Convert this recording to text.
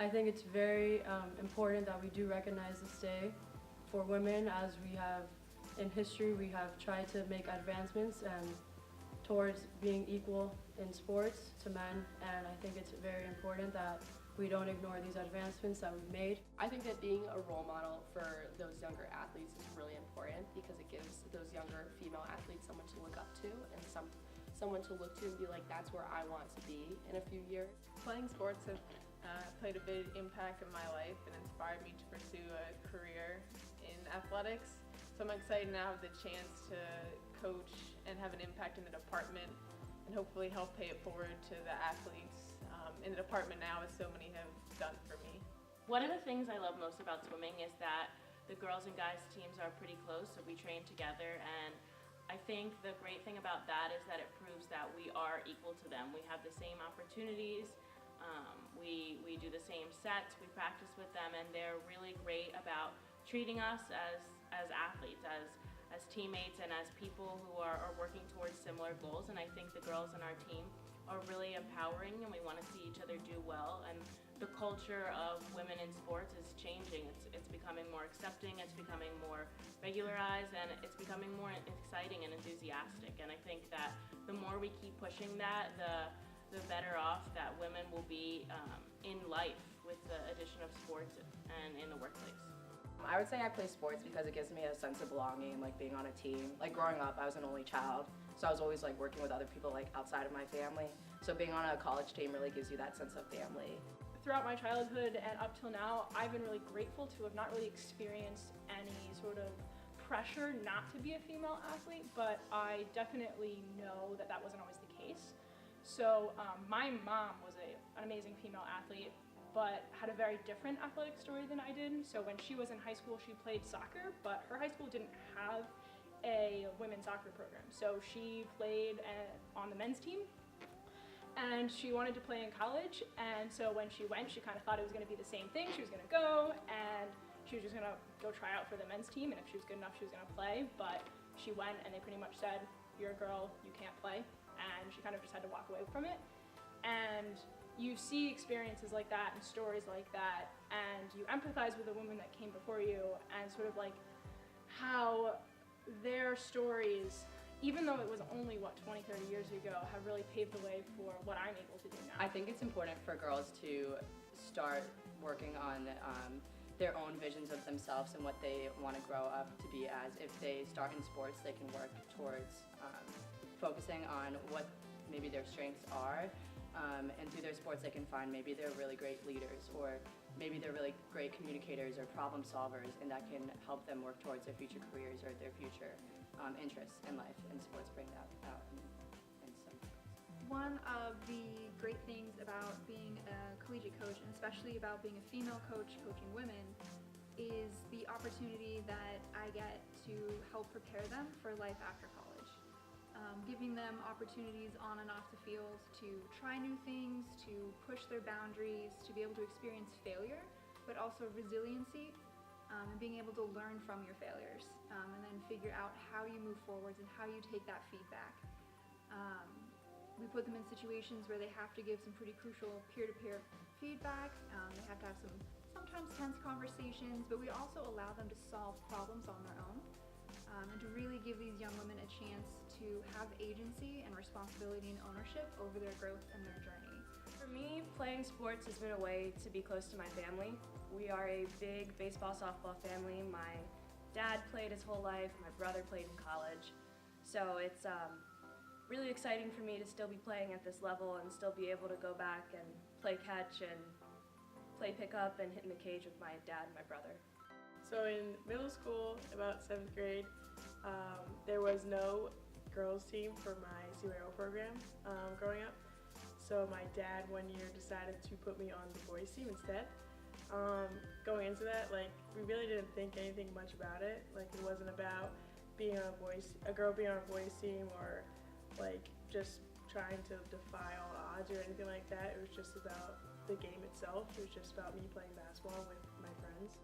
I think it's very important that we do recognize this day for women, as we have in history we have tried to make advancements and towards being equal in sports to men, and I think it's very important that we don't ignore these advancements that we've made. I think that being a role model for those younger athletes is really important because it gives those younger female athletes someone to look up to and someone to look to and be like, that's where I want to be in a few years. Playing sports have played a big impact in my life and inspired me to pursue a career in athletics. So I'm excited now to have the chance to coach and have an impact in the department and hopefully help pay it forward to the athletes in the department now, as so many have done for me. One of the things I love most about swimming is that the girls and guys teams are pretty close, so we train together, and I think the great thing about that is that it proves that we are equal to them. We have the same opportunities, we do the same sets, we practice with them, and they're really great about treating us as athletes, as teammates, and as people who are working towards similar goals. And I think the girls on our team are really empowering, and we want to see each other do well. And the culture of women in sports is changing. It's becoming more accepting, it's becoming more regularized, and it's becoming more exciting and enthusiastic. And I think that the more we keep pushing that, the better off that women will be in life with the addition of sports and in the workplace. I would say I play sports because it gives me a sense of belonging and like being on a team. Like growing up, I was an only child, so I was always like working with other people like outside of my family. So being on a college team really gives you that sense of family. Throughout my childhood and up till now, I've been really grateful to have not really experienced any sort of pressure not to be a female athlete, but I definitely know that that wasn't always the case. So my mom was an amazing female athlete, but had a very different athletic story than I did. So when she was in high school, she played soccer, but her high school didn't have a women's soccer program. So she played on the men's team, and she wanted to play in college. And so when she went, she kind of thought it was going to be the same thing. She was going to go, and she was just going to go try out for the men's team, and if she was good enough, she was going to play. But she went, and they pretty much said, "You're a girl, you can't play," and she kind of just had to walk away from it. And you see experiences like that and stories like that, and you empathize with the women that came before you, and sort of like how their stories, even though it was only, 20, 30 years ago, have really paved the way for what I'm able to do now. I think it's important for girls to start working on their own visions of themselves and what they want to grow up to be as. If they start in sports, they can work towards focusing on what maybe their strengths are, and through their sports they can find maybe they're really great leaders, or maybe they're really great communicators or problem solvers, and that can help them work towards their future careers or their future interests in life, and sports bring that out in some. One of the great things about being a collegiate coach, and especially about being a female coach coaching women, is the opportunity that I get to help prepare them for life after college. Giving them opportunities on and off the field to try new things, to push their boundaries, to be able to experience failure, but also resiliency, and being able to learn from your failures, and then figure out how you move forwards and how you take that feedback. We put them in situations where they have to give some pretty crucial peer-to-peer feedback. They have to have some sometimes tense conversations, but we also allow them to solve problems on their own. And to really give these young women a chance to have agency and responsibility and ownership over their growth and their journey. For me, playing sports has been a way to be close to my family. We are a big baseball, softball family. My dad played his whole life, my brother played in college. So it's really exciting for me to still be playing at this level and still be able to go back and play catch and play pickup and hit in the cage with my dad and my brother. So in middle school, about 7th grade, there was no girls team for my CYO program growing up. So my dad one year decided to put me on the boys team instead. Going into that, like, we really didn't think anything much about it. Like, it wasn't about being on a girl being on a boys team, or like just trying to defy all odds or anything like that. It was just about the game itself. It was just about me playing basketball with my friends.